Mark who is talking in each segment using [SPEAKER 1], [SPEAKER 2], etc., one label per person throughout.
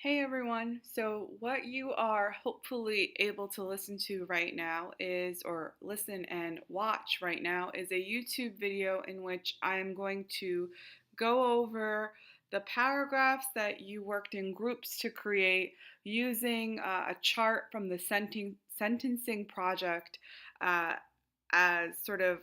[SPEAKER 1] Hey everyone. So, what you are hopefully able to listen to right now or listen and watch right now, is a YouTube video in which I am going to go over the paragraphs that you worked in groups to create using a chart from the sentencing project uh, as sort of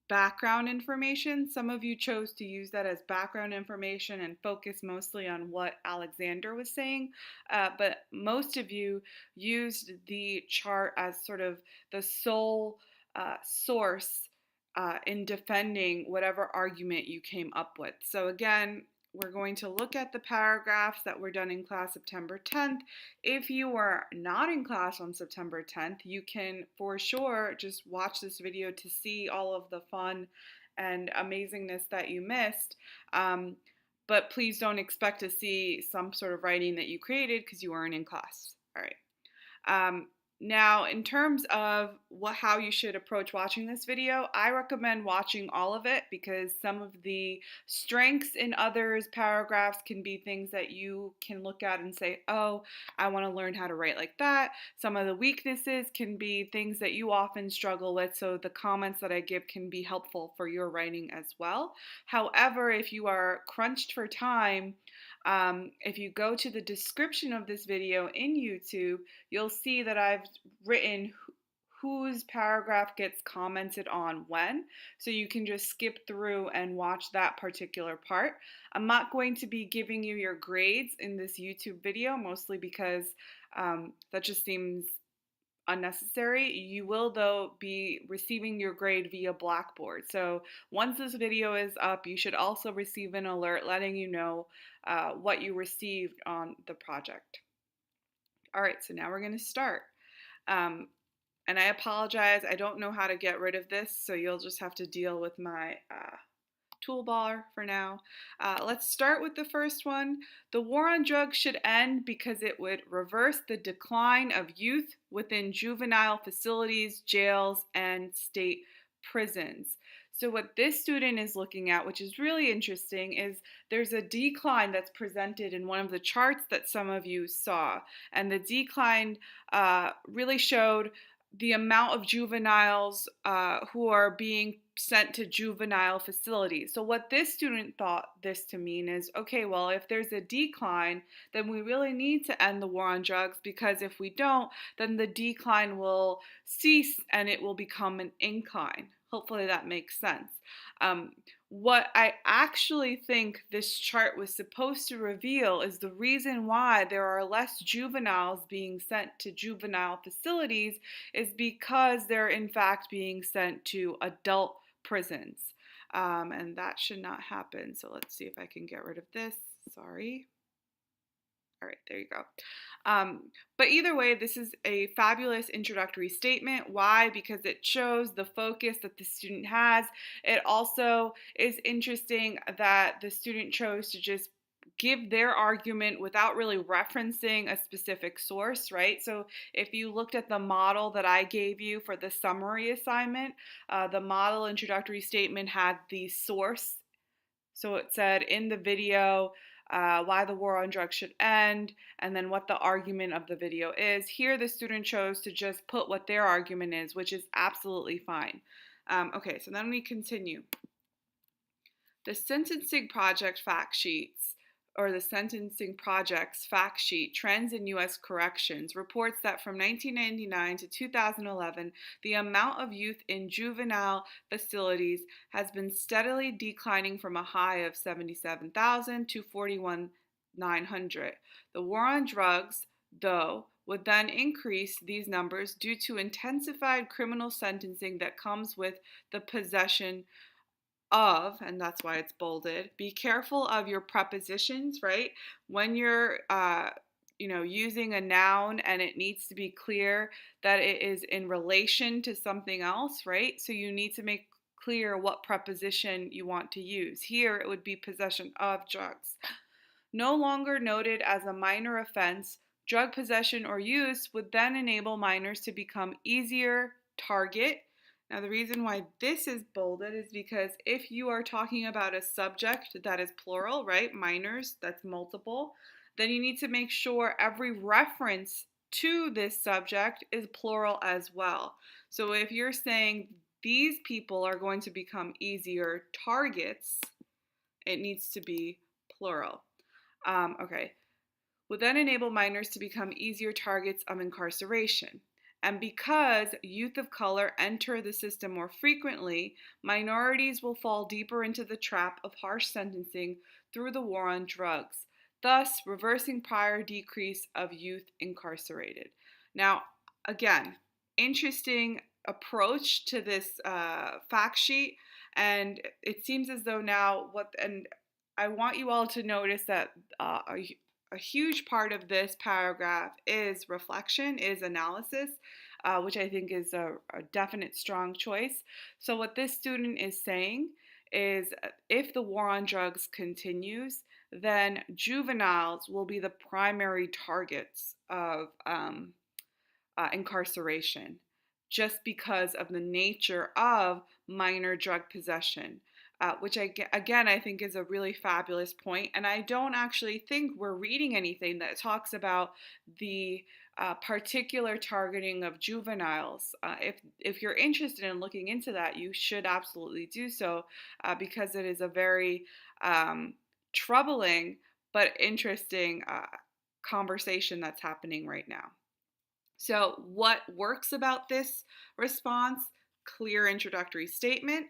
[SPEAKER 1] background information. Some of you chose to use that as background information and focus mostly on what Alexander was saying, but most of you used the chart as sort of the sole source in defending whatever argument you came up with. So, again, we're going to look at the paragraphs that were done in class September 10th. If you were not in class on September 10th, you can for sure just watch this video to see all of the fun and amazingness that you missed. But please don't expect to see some sort of writing that you created because you weren't in class. All right. Now, in terms of how you should approach watching this video, I recommend watching all of it because some of the strengths in others' paragraphs can be things that you can look at and say, oh, I want to learn how to write like that. Some of the weaknesses can be things that you often struggle with, so the comments that I give can be helpful for your writing as well. However, if you are crunched for time, if you go to the description of this video in YouTube, you'll see that I've written whose paragraph gets commented on when. So you can just skip through and watch that particular part. I'm not going to be giving you your grades in this YouTube video, mostly because that just seems unnecessary. You will, though, be receiving your grade via Blackboard. So once this video is up, you should also receive an alert letting you know what you received on the project. All right, so now we're going to start. And I apologize, I don't know how to get rid of this, so you'll just have to deal with my toolbar for now. Let's start with the first one. The war on drugs should end because it would reverse the decline of youth within juvenile facilities, jails, and state prisons. So what this student is looking at, which is really interesting, is there's a decline that's presented in one of the charts that some of you saw. And the decline really showed the amount of juveniles who are being sent to juvenile facilities. So what this student thought this to mean is, okay, well, if there's a decline, then we really need to end the war on drugs, because if we don't, then the decline will cease and it will become an incline. Hopefully that makes sense. What I actually think this chart was supposed to reveal is the reason why there are less juveniles being sent to juvenile facilities is because they're in fact being sent to adult prisons. And that should not happen. So let's see if I can get rid of this. Sorry. All right, there you go. But either way, this is a fabulous introductory statement. Why? Because it shows the focus that the student has. It also is interesting that the student chose to just give their argument without really referencing a specific source, right? So if you looked at the model that I gave you for the summary assignment, the model introductory statement had the source. So it said in the video, why the war on drugs should end, and then what the argument of the video is. Here, the student chose to just put what their argument is, which is absolutely fine. Okay, so then we continue. The sentencing project fact sheets, or the Sentencing Project's fact sheet, Trends in U.S. Corrections, reports that from 1999 to 2011, the amount of youth in juvenile facilities has been steadily declining from a high of 77,000 to 41,900. The war on drugs, though, would then increase these numbers due to intensified criminal sentencing that comes with the possession of, and that's why it's bolded. Be careful of your prepositions, right? When you're using a noun, and it needs to be clear that it is in relation to something else, right? So you need to make clear what preposition you want to use. Here it would be possession of drugs. No longer noted as a minor offense, drug possession or use would then enable minors to become easier target Now, the reason why this is bolded is because if you are talking about a subject that is plural, right, minors, that's multiple, then you need to make sure every reference to this subject is plural as well. So if you're saying these people are going to become easier targets, it needs to be plural. Okay. Will then enable minors to become easier targets of incarceration. And because youth of color enter the system more frequently, minorities will fall deeper into the trap of harsh sentencing through the war on drugs, thus reversing prior decrease of youth incarcerated. Now, again, interesting approach to this fact sheet, and it seems as though now and I want you all to notice that a huge part of this paragraph is reflection, is analysis, which I think is a definite strong choice. So what this student is saying is if the war on drugs continues, then juveniles will be the primary targets of incarceration just because of the nature of minor drug possession. Which again I think is a really fabulous point, and I don't actually think we're reading anything that talks about the particular targeting of juveniles. If you're interested in looking into that, you should absolutely do so, because it is a very troubling but interesting conversation that's happening right now. So, what works about this response? Clear introductory statement.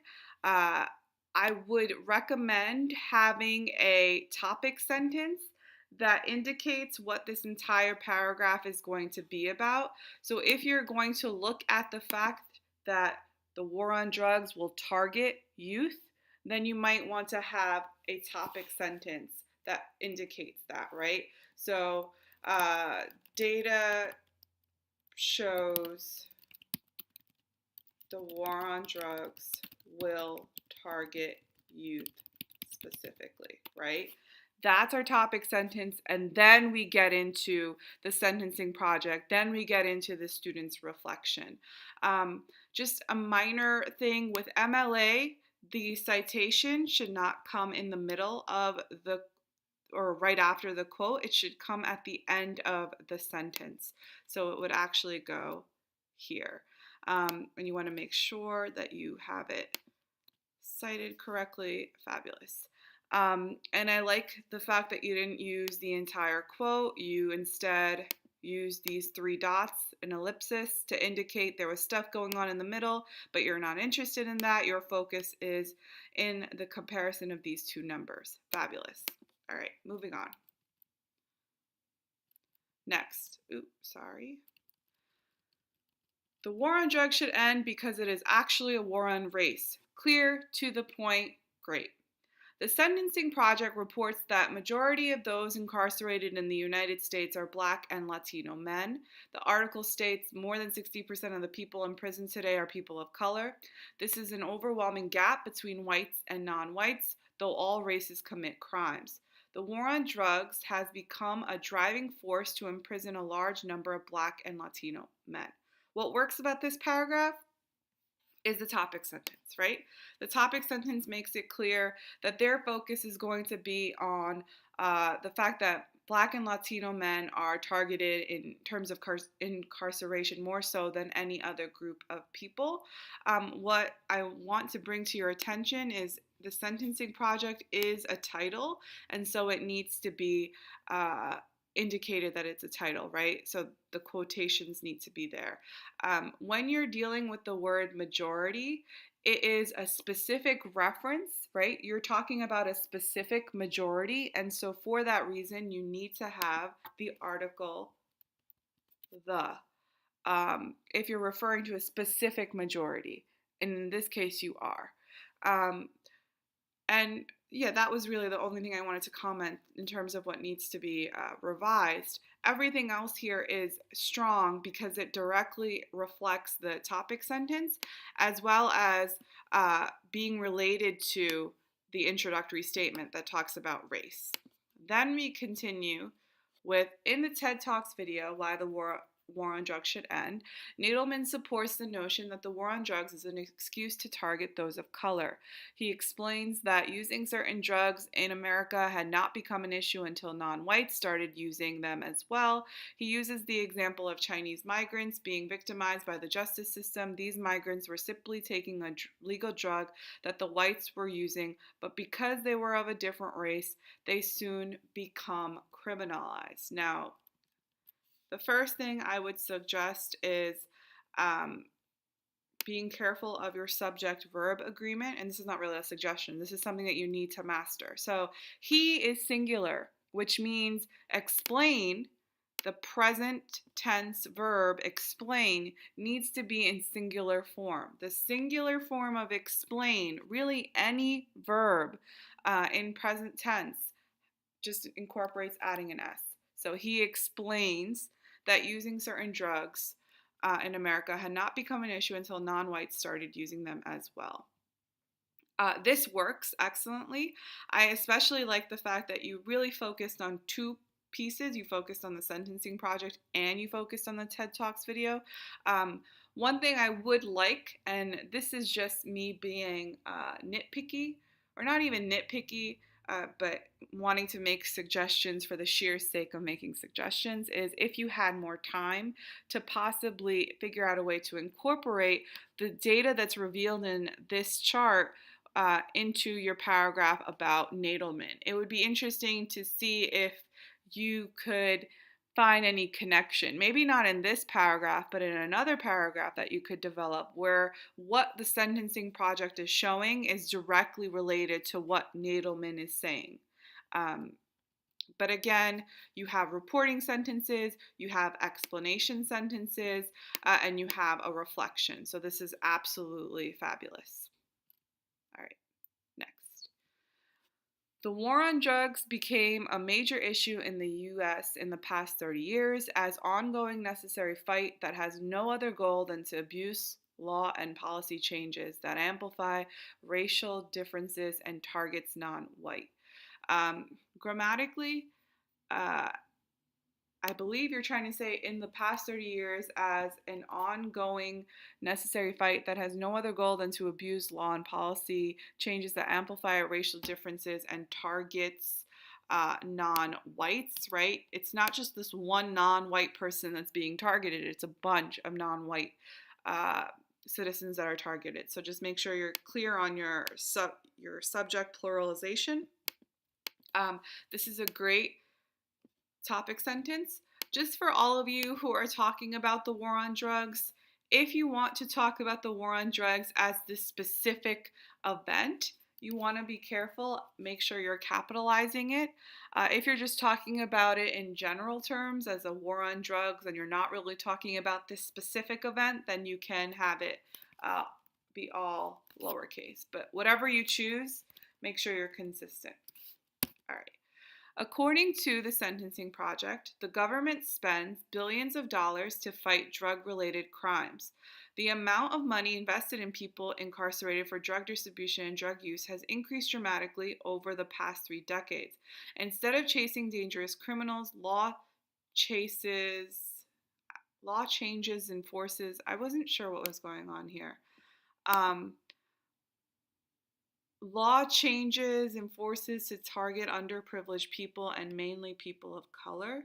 [SPEAKER 1] I would recommend having a topic sentence that indicates what this entire paragraph is going to be about. So, if you're going to look at the fact that the war on drugs will target youth, then you might want to have a topic sentence that indicates that, right? So, data shows the war on drugs will target youth specifically, right? That's our topic sentence, and then we get into the sentencing project, then we get into the student's reflection. Just a minor thing with MLA, the citation should not come in the middle of the or right after the quote. It should come at the end of the sentence. So it would actually go here. And you want to make sure that you have it cited correctly. Fabulous. And I like the fact that you didn't use the entire quote. You instead used these 3 dots, an ellipsis, to indicate there was stuff going on in the middle, but you're not interested in that. Your focus is in the comparison of these 2 numbers. Fabulous. All right, moving on. Next. Oops, sorry. The war on drugs should end because it is actually a war on race. Clear, to the point, great. The Sentencing Project reports that majority of those incarcerated in the United States are Black and Latino men. The article states more than 60% of the people in prison today are people of color. This is an overwhelming gap between whites and non-whites, though all races commit crimes. The war on drugs has become a driving force to imprison a large number of Black and Latino men. What works about this paragraph is the topic sentence, right? The topic sentence makes it clear that their focus is going to be on the fact that Black and Latino men are targeted in terms of incarceration more so than any other group of people. What I want to bring to your attention is the Sentencing Project is a title, and so it needs to be indicated that it's a title, right? So the quotations need to be there. When you're dealing with the word majority, it is a specific reference, right? You're talking about a specific majority, and so for that reason, you need to have the article the. If you're referring to a specific majority, and in this case, you are. And yeah, that was really the only thing I wanted to comment in terms of what needs to be revised. Everything else here is strong because it directly reflects the topic sentence as well as being related to the introductory statement that talks about race. Then we continue with, in the TED Talks video, Why the War war on drugs should end. Nadelman supports the notion that the war on drugs is an excuse to target those of color. He explains that using certain drugs in America had not become an issue until non-whites started using them as well. He uses the example of Chinese migrants being victimized by the justice system. These migrants were simply taking a legal drug that the whites were using, but because they were of a different race, they soon become criminalized. Now, the first thing I would suggest is being careful of your subject-verb agreement, and this is not really a suggestion. This is something that you need to master. So he is singular, which means explain. The present tense verb explain needs to be in singular form. The singular form of explain, really any verb in present tense, just incorporates adding an S. So he explains that using certain drugs in America had not become an issue until non-whites started using them as well. This works excellently. I especially like the fact that you really focused on two pieces. You focused on the sentencing project and you focused on the TED Talks video. One thing I would like, and this is just me being nitpicky, or not even nitpicky, but wanting to make suggestions for the sheer sake of making suggestions, is if you had more time to possibly figure out a way to incorporate the data that's revealed in this chart into your paragraph about Nadelman. It would be interesting to see if you could find any connection, maybe not in this paragraph, but in another paragraph that you could develop, where what the sentencing project is showing is directly related to what Nadelman is saying. But again, you have reporting sentences, you have explanation sentences, and you have a reflection. So this is absolutely fabulous. All right, next. The war on drugs became a major issue in the U.S. in the past 30 years as ongoing necessary fight that has no other goal than to abuse law and policy changes that amplify racial differences and targets non-white. Grammatically, I believe you're trying to say in the past 30 years as an ongoing necessary fight that has no other goal than to abuse law and policy changes that amplify racial differences and targets non-whites, right? It's not just this one non-white person that's being targeted. It's a bunch of non-white citizens that are targeted. So just make sure you're clear on your subject pluralization. This is a great topic sentence. Just for all of you who are talking about the war on drugs, if you want to talk about the war on drugs as this specific event, you want to be careful. Make sure you're capitalizing it. If you're just talking about it in general terms as a war on drugs and you're not really talking about this specific event, then you can have it be all lowercase. But whatever you choose, make sure you're consistent. All right. According to the Sentencing Project, the government spends billions of dollars to fight drug-related crimes. The amount of money invested in people incarcerated for drug distribution and drug use has increased dramatically over the past 3 decades. Instead of chasing dangerous criminals, law changes and forces. I wasn't sure what was going on here. Law changes and forces to target underprivileged people and mainly people of color.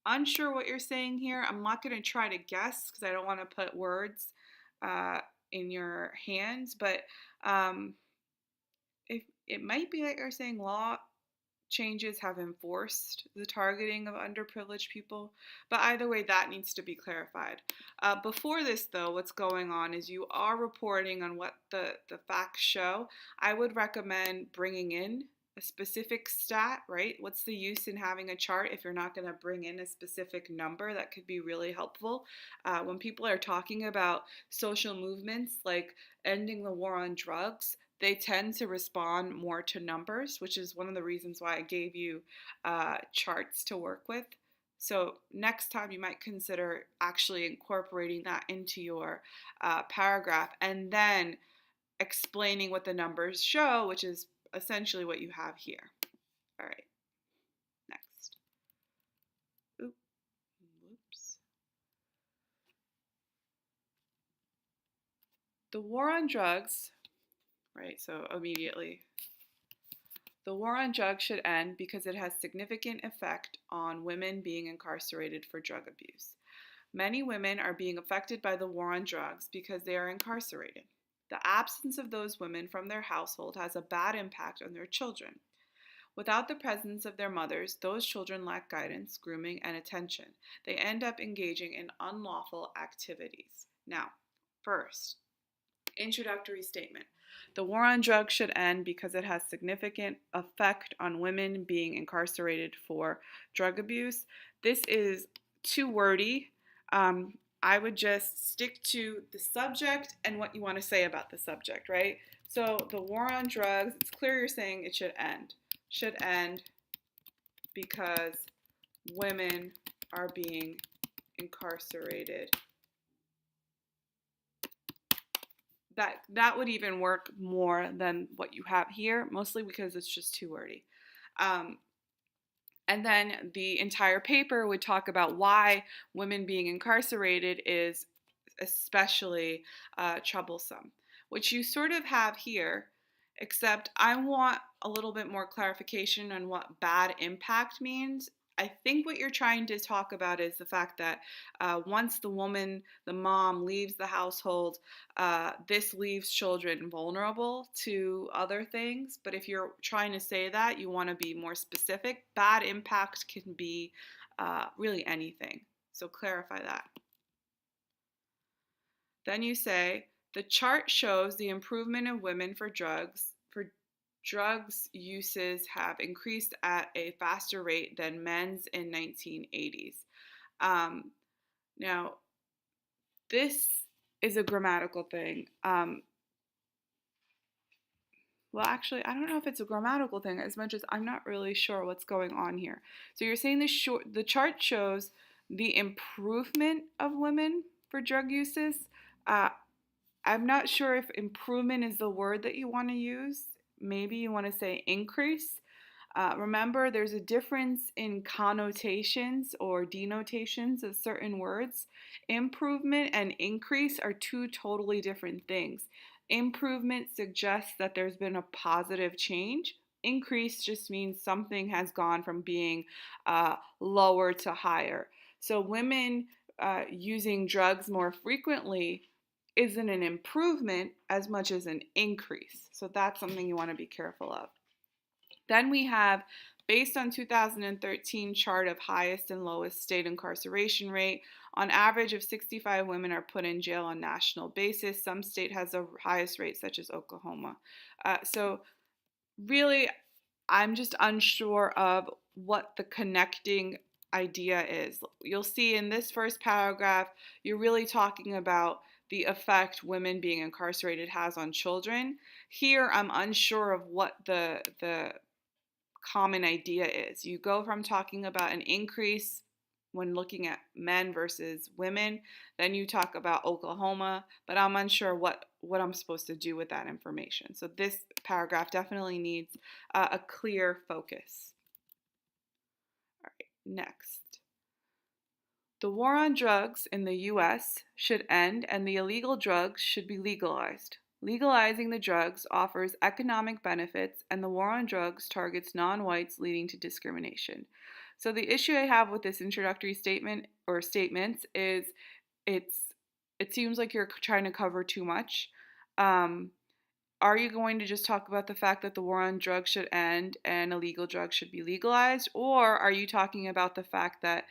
[SPEAKER 1] Unsure what you're saying here. I'm not going to try to guess because I don't want to put words in your hands, but if it might be like you're saying law changes have enforced the targeting of underprivileged people, but either way, that needs to be clarified. Before this, though, what's going on is you are reporting on what the facts show. I would recommend bringing in a specific stat, right? What's the use in having a chart if you're not going to bring in a specific number? That could be really helpful. When people are talking about social movements like ending the war on drugs, they tend to respond more to numbers, which is one of the reasons why I gave you charts to work with. So next time you might consider actually incorporating that into your paragraph and then explaining what the numbers show, which is essentially what you have here. All right, next. Oops. The war on drugs, right, so immediately, the war on drugs should end because it has significant effect on women being incarcerated for drug abuse. Many women are being affected by the war on drugs because they are incarcerated. The absence of those women from their household has a bad impact on their children. Without the presence of their mothers, those children lack guidance, grooming, and attention. They end up engaging in unlawful activities. Now, first, introductory statement. The war on drugs should end because it has significant effect on women being incarcerated for drug abuse. This is too wordy. I would just stick to the subject and what you want to say about the subject, right? So the war on drugs, it's clear you're saying it should end. Should end because women are being incarcerated. That would even work more than what you have here, mostly because it's just too wordy. And then the entire paper would talk about why women being incarcerated is especially troublesome, which you sort of have here, except I want a little bit more clarification on what bad impact means. I think what you're trying to talk about is the fact that once the woman, the mom, leaves the household, this leaves children vulnerable to other things. But if you're trying to say that, you want to be more specific. Bad impact can be really anything. So clarify that. Then you say, the chart shows the improvement of women for drugs uses have increased at a faster rate than men's in 1980s. Now, this is a grammatical thing. Well, actually, I don't know if it's a grammatical thing as much as I'm not really sure what's going on here. So you're saying the chart shows the improvement of women for drug uses. I'm not sure if improvement is the word that you want to use. Maybe you want to say increase. Remember, there's a difference in connotations or denotations of certain words. Improvement and increase are two totally different things. Improvement suggests that there's been a positive change. Increase just means something has gone from being lower to higher. So women using drugs more frequently isn't an improvement as much as an increase. So that's something you want to be careful of. Then we have, based on 2013 chart of highest and lowest state incarceration rate, on average of 65 women are put in jail on national basis. Some state has the highest rate, such as Oklahoma. So really, I'm just unsure of what the connecting idea is. You'll see in this first paragraph, you're really talking about the effect women being incarcerated has on children. Here, I'm unsure of what the common idea is. You go from talking about an increase when looking at men versus women, then you talk about Oklahoma, but I'm unsure what I'm supposed to do with that information. So this paragraph definitely needs a clear focus. All right, next. The war on drugs in the U.S. should end and the illegal drugs should be legalized. Legalizing the drugs offers economic benefits, and the war on drugs targets non-whites, leading to discrimination. So the issue I have with this introductory statement or statements is it seems like you're trying to cover too much. Are you going to just talk about the fact that the war on drugs should end and illegal drugs should be legalized? Or are you talking about the fact that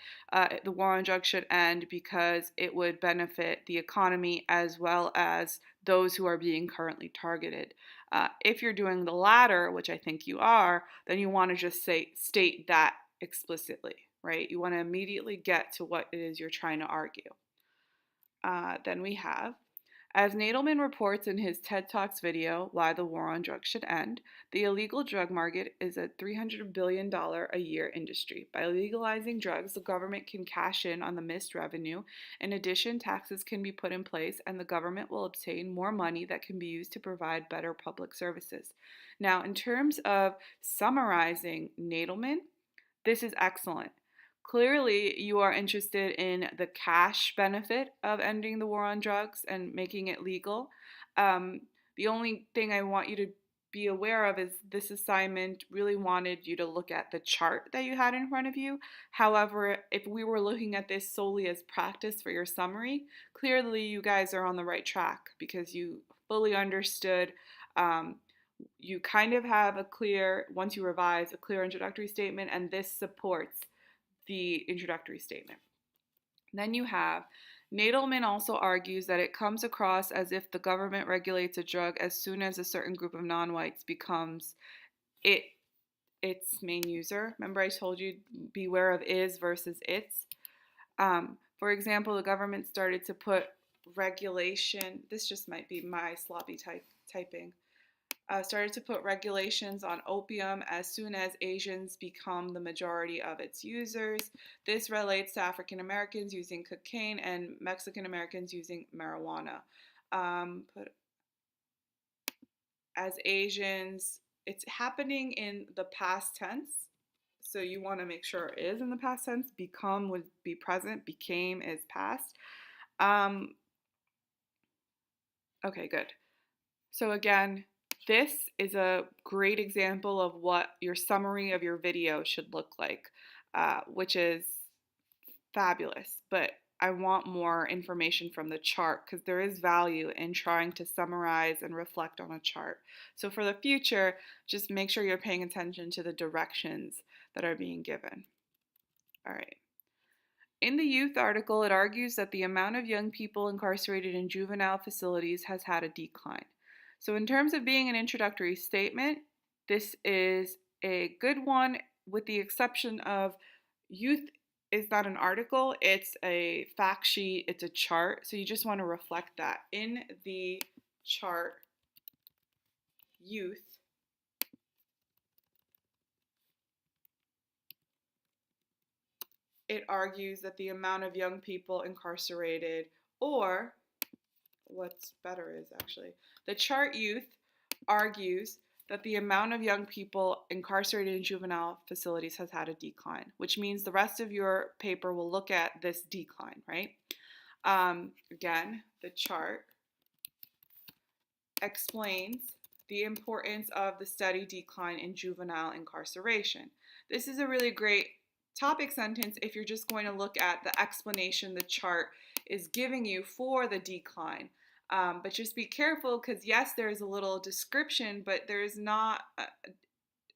[SPEAKER 1] the war on drugs should end because it would benefit the economy as well as those who are being currently targeted? If you're doing the latter, which I think you are, then you want to just state that explicitly, right? You want to immediately get to what it is you're trying to argue. Then we have, as Nadelman reports in his TED Talks video, Why the War on Drugs Should End, the illegal drug market is a $300 billion a year industry. By legalizing drugs, the government can cash in on the missed revenue. In addition, taxes can be put in place and the government will obtain more money that can be used to provide better public services. Now, in terms of summarizing Nadelman, this is excellent. Clearly, you are interested in the cash benefit of ending the war on drugs and making it legal. The only thing I want you to be aware of is this assignment really wanted you to look at the chart that you had in front of you. However, if we were looking at this solely as practice for your summary, clearly you guys are on the right track because you fully understood. You kind of have a clear, once you revise, a clear introductory statement, and this supports the introductory statement. Then you have Nadelman also argues that it comes across as if the government regulates a drug as soon as a certain group of non-whites becomes its main user. Remember I told you beware of is versus its. For example, the government started to put regulation, this just might be my sloppy typing, started to put regulations on opium as soon as Asians become the majority of its users. This relates to African Americans using cocaine and Mexican Americans using marijuana. But as Asians, it's happening in the past tense. So you want to make sure it is in the past tense. Become would be present. Became is past. Okay, good. So again, this is a great example of what your summary of your video should look like, which is fabulous. But I want more information from the chart because there is value in trying to summarize and reflect on a chart. So for the future, just make sure you're paying attention to the directions that are being given. All right. In the youth article, it argues that the amount of young people incarcerated in juvenile facilities has had a decline. So in terms of being an introductory statement, this is a good one with the exception of youth is not an article, it's a fact sheet, it's a chart. So you just want to reflect that. In the chart, youth, it argues that the amount of young people incarcerated, or what's better is actually, the chart youth argues that the amount of young people incarcerated in juvenile facilities has had a decline, which means the rest of your paper will look at this decline, right? Again, the chart explains the importance of the steady decline in juvenile incarceration. This is a really great topic sentence if you're just going to look at the explanation the chart is giving you for the decline. But just be careful because yes, there's a little description, but there's not an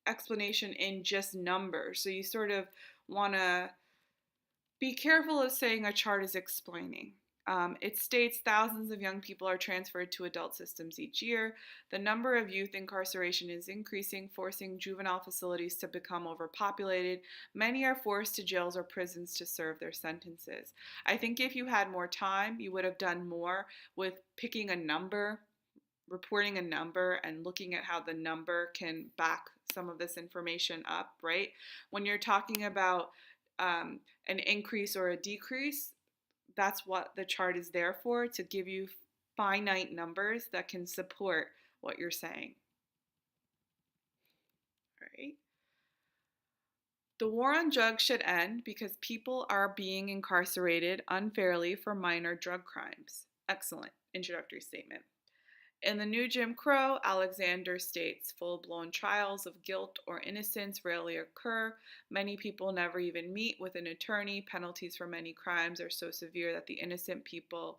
[SPEAKER 1] explanation in just numbers. So you sort of want to be careful of saying a chart is explaining. It states thousands of young people are transferred to adult systems each year. The number of youth incarceration is increasing, forcing juvenile facilities to become overpopulated. Many are forced to jails or prisons to serve their sentences. I think if you had more time, you would have done more with picking a number, reporting a number, and looking at how the number can back some of this information up, right? When you're talking about an increase or a decrease, that's what the chart is there for, to give you finite numbers that can support what you're saying. All right. The war on drugs should end because people are being incarcerated unfairly for minor drug crimes. Excellent introductory statement. In the new Jim Crow, Alexander states full-blown trials of guilt or innocence rarely occur. Many people never even meet with an attorney. Penalties for many crimes are so severe that the innocent people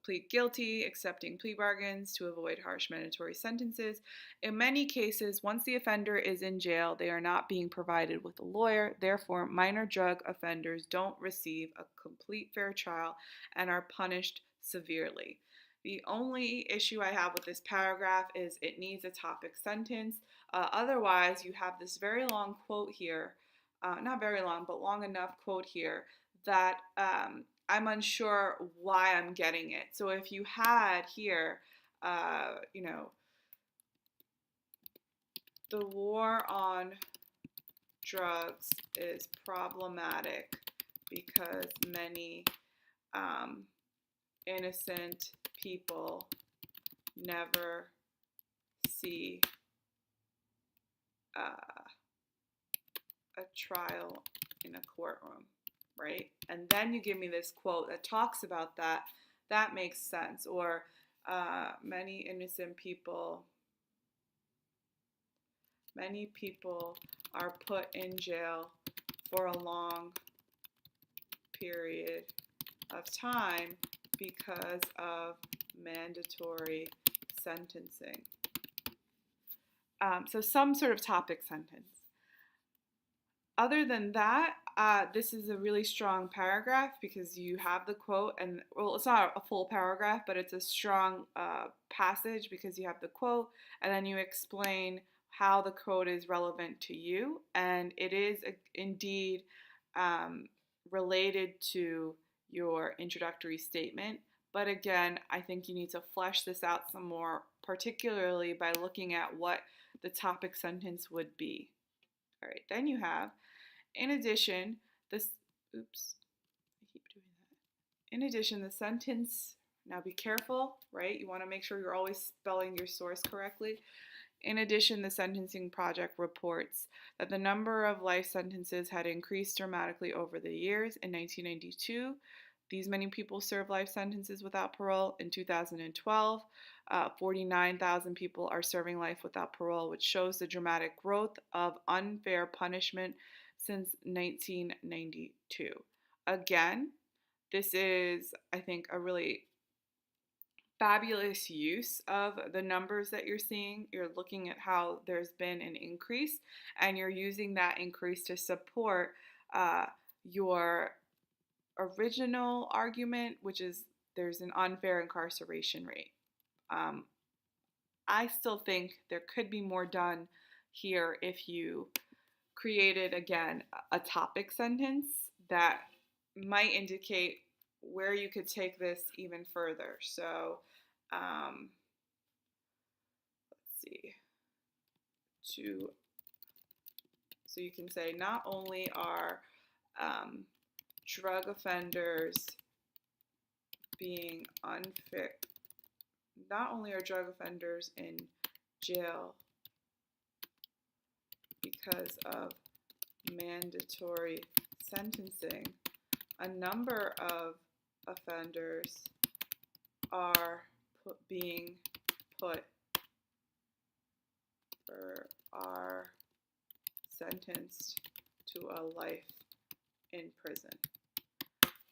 [SPEAKER 1] plead guilty, accepting plea bargains to avoid harsh mandatory sentences. In many cases, once the offender is in jail, they are not being provided with a lawyer. Therefore, minor drug offenders don't receive a complete fair trial and are punished severely. The only issue I have with this paragraph is it needs a topic sentence. Otherwise, you have this very long quote here, not very long, but long enough quote here that I'm unsure why I'm getting it. So if you had here, the war on drugs is problematic because many innocent people never see a trial in a courtroom, right? And then you give me this quote that talks about that. That makes sense. Or Many innocent people, many people are put in jail for a long period of time because of mandatory sentencing. So some sort of topic sentence. Other than that, this is a really strong paragraph because you have the quote, and well, it's not a full paragraph, but it's a strong passage because you have the quote, and then you explain how the quote is relevant to you, and it is indeed related to your introductory statement. But again, I think you need to flesh this out some more, particularly by looking at what the topic sentence would be. All right, then you have, in addition, this, oops, I keep doing that. In addition, the sentence, now be careful, right? You want to make sure you're always spelling your source correctly. In addition, the Sentencing Project reports that the number of life sentences had increased dramatically over the years. In 1992, these many people served life sentences without parole. In 2012, 49,000 people are serving life without parole, which shows the dramatic growth of unfair punishment since 1992. Again, this is, I think, a really fabulous use of the numbers that you're seeing. You're looking at how there's been an increase, and you're using that increase to support your original argument, which is there's an unfair incarceration rate. I still think there could be more done here if you created, again, a topic sentence that might indicate where you could take this even further. So, let's see. So you can say not only are drug offenders being unfair, not only are drug offenders in jail because of mandatory sentencing, a number of offenders are being put or are sentenced to a life in prison.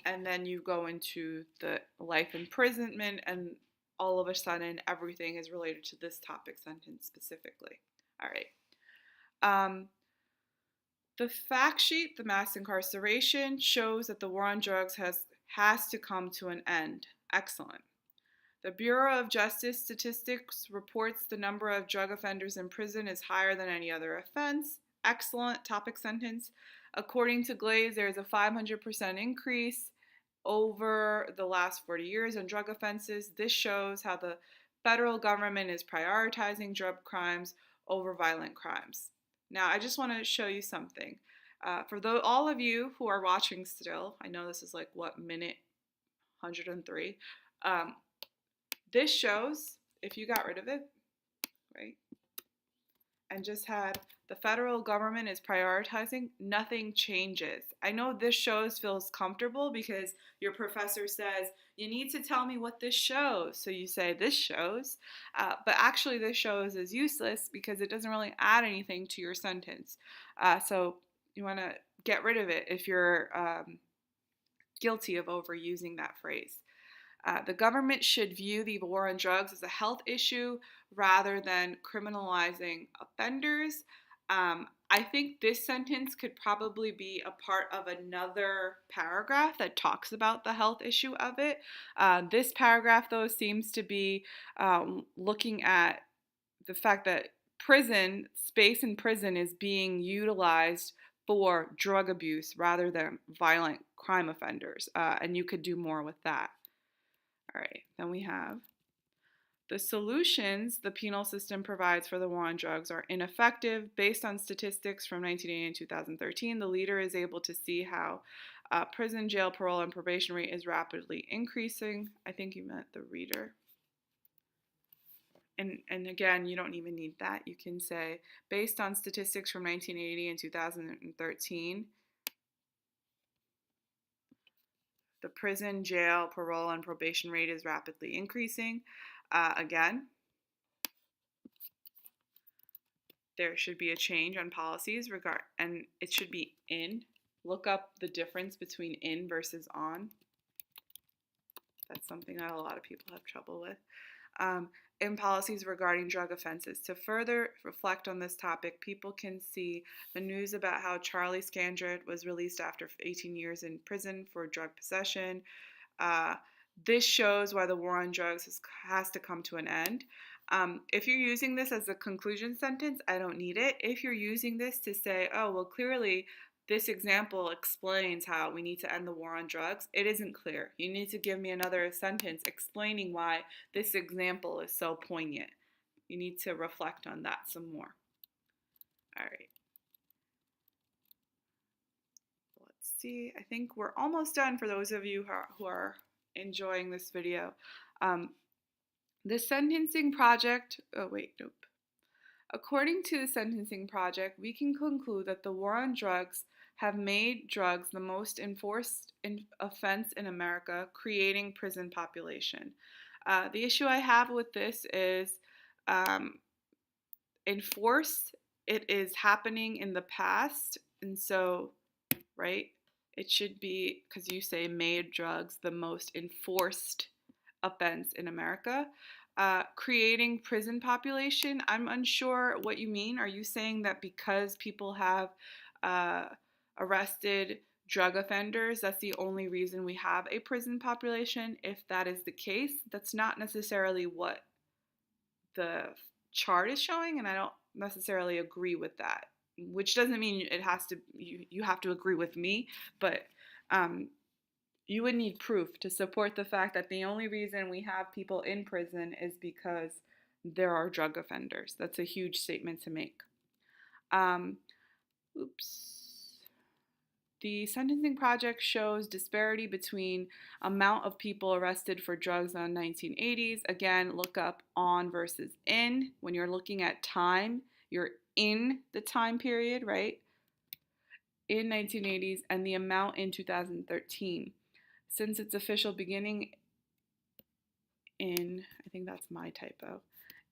[SPEAKER 1] And then you go into the life imprisonment, and all of a sudden everything is related to this topic sentence specifically. All right. The fact sheet, the mass incarceration, shows that the war on drugs has to come to an end. Excellent. The Bureau of Justice Statistics reports the number of drug offenders in prison is higher than any other offense. Excellent topic sentence. According to Glaze, there is a 500% increase over the last 40 years in drug offenses. This shows how the federal government is prioritizing drug crimes over violent crimes. Now, I just want to show you something. For all of you who are watching still, I know this is like, minute 103. This shows, if you got rid of it, right, and just had the federal government is prioritizing, nothing changes. I know this feels comfortable because your professor says, you need to tell me what this shows. So you say, this shows. But actually, this shows is useless because it doesn't really add anything to your sentence. So you want to get rid of it if you're guilty of overusing that phrase. The government should view the war on drugs as a health issue rather than criminalizing offenders. I think this sentence could probably be a part of another paragraph that talks about the health issue of it. This paragraph, though, seems to be looking at the fact that space in prison is being utilized for drug abuse rather than violent crime offenders, and you could do more with that. All right, then we have the solutions the penal system provides for the war on drugs are ineffective. Based on statistics from 1980 and 2013, the leader is able to see how prison, jail, parole, and probation rate is rapidly increasing. I think you meant the reader. And again, you don't even need that. You can say, based on statistics from 1980 and 2013, the prison, jail, parole, and probation rate is rapidly increasing. Again, there should be a change on policies and it should be in. Look up the difference between in versus on. That's something that a lot of people have trouble with. In policies regarding drug offenses. To further reflect on this topic, people can see the news about how Charlie Scandrett was released after 18 years in prison for drug possession. This shows why the war on drugs has to come to an end. If you're using this as a conclusion sentence, I don't need it. If you're using this to say, oh, well, clearly this example explains how we need to end the war on drugs, it isn't clear. You need to give me another sentence explaining why this example is so poignant. You need to reflect on that some more. All right. Let's see. I think we're almost done for those of you who are enjoying this video. The Sentencing Project, According to the Sentencing Project, we can conclude that the war on drugs have made drugs the most enforced offense in America, creating prison population. The issue I have with this is enforced. It is happening in the past, and so, right, it should be, because you say made drugs the most enforced offense in America. Creating prison population, I'm unsure what you mean. Are you saying that because people have arrested drug offenders, that's the only reason we have a prison population? If that is the case, that's not necessarily what the chart is showing, and I don't necessarily agree with that, which doesn't mean it has to, you have to agree with me, but you would need proof to support the fact that the only reason we have people in prison is because there are drug offenders. That's a huge statement to make. The Sentencing Project shows disparity between amount of people arrested for drugs in the 1980s. Again, look up on versus in. When you're looking at time, you're in the time period, right? In 1980s, and the amount in 2013. Since its official beginning in, I think that's my typo,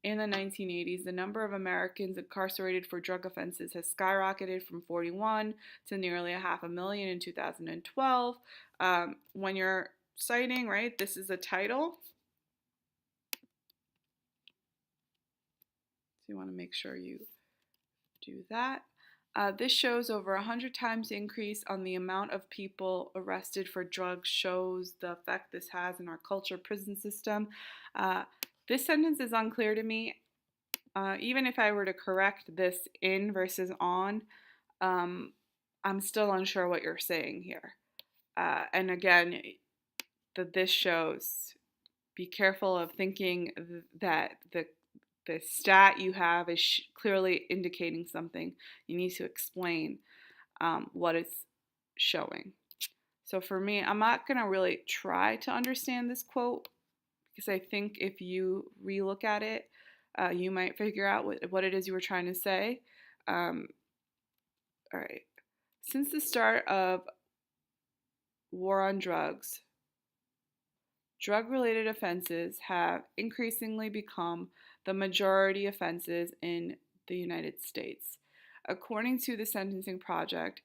[SPEAKER 1] in the 1980s, the number of Americans incarcerated for drug offenses has skyrocketed from 41 to nearly 500,000 in 2012. When you're citing, right, this is a title. So you want to make sure you do that. This shows over 100 times increase on the amount of people arrested for drugs, shows the effect this has in our culture, prison system. This sentence is unclear to me. Even if I were to correct this in versus on, I'm still unsure what you're saying here. And again, this shows, be careful of thinking that the stat you have is clearly indicating something. You need to explain what it's showing. So for me, I'm not going to really try to understand this quote, because I think if you relook at it, you might figure out what it is you were trying to say. All right. Since the start of war on drugs, drug-related offenses have increasingly become the majority offenses in the United States. According to the Sentencing Project,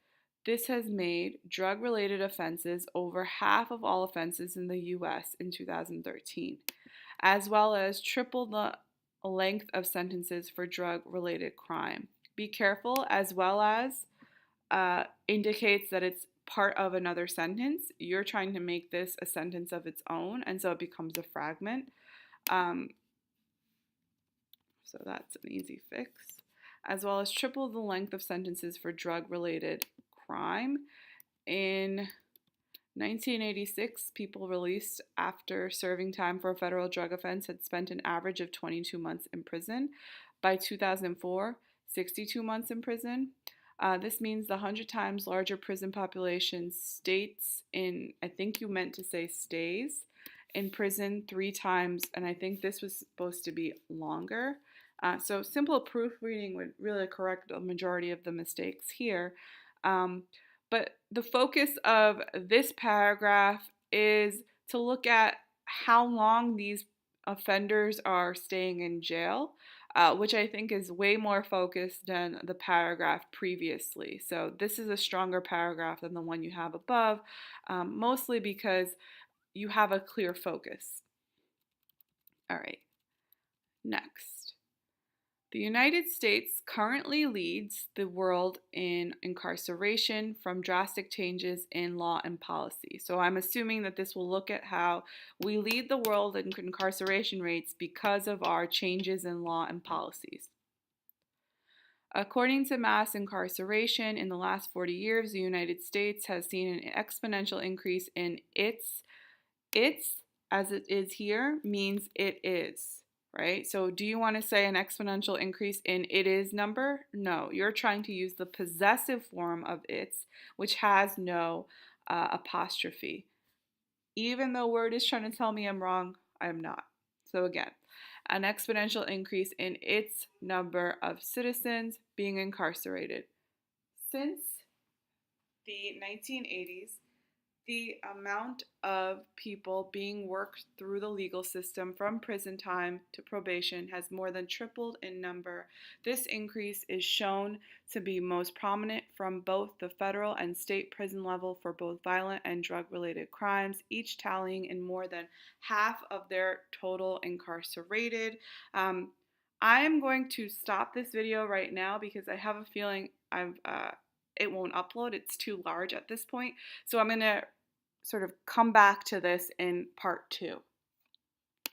[SPEAKER 1] this has made drug-related offenses over half of all offenses in the U.S. in 2013, as well as triple the length of sentences for drug-related crime. Be careful, as well as indicates that it's part of another sentence. You're trying to make this a sentence of its own, and so it becomes a fragment. So that's an easy fix. As well as triple the length of sentences for drug-related crime. In 1986, people released after serving time for a federal drug offense had spent an average of 22 months in prison. By 2004, 62 months in prison. This means the 100 times larger prison population states in, I think you meant to say stays, in prison 3 times, and I think this was supposed to be longer. So simple proofreading would really correct the majority of the mistakes here. But the focus of this paragraph is to look at how long these offenders are staying in jail, which I think is way more focused than the paragraph previously. So this is a stronger paragraph than the one you have above, mostly because you have a clear focus. All right, next. The United States currently leads the world in incarceration from drastic changes in law and policy. So I'm assuming that this will look at how we lead the world in incarceration rates because of our changes in law and policies. According to mass incarceration, in the last 40 years, the United States has seen an exponential increase in its, as it is here, means it is. Right? So do you want to say an exponential increase in it is number? No, you're trying to use the possessive form of its, which has no apostrophe. Even though Word is trying to tell me I'm wrong, I'm not. So again, an exponential increase in its number of citizens being incarcerated. Since the 1980s, the amount of people being worked through the legal system from prison time to probation has more than tripled in number. This increase is shown to be most prominent from both the federal and state prison level for both violent and drug-related crimes, each tallying in more than half of their total incarcerated. I am going to stop this video right now because I have a feeling it won't upload. It's too large at this point. So I'm going to sort of come back to this in part 2.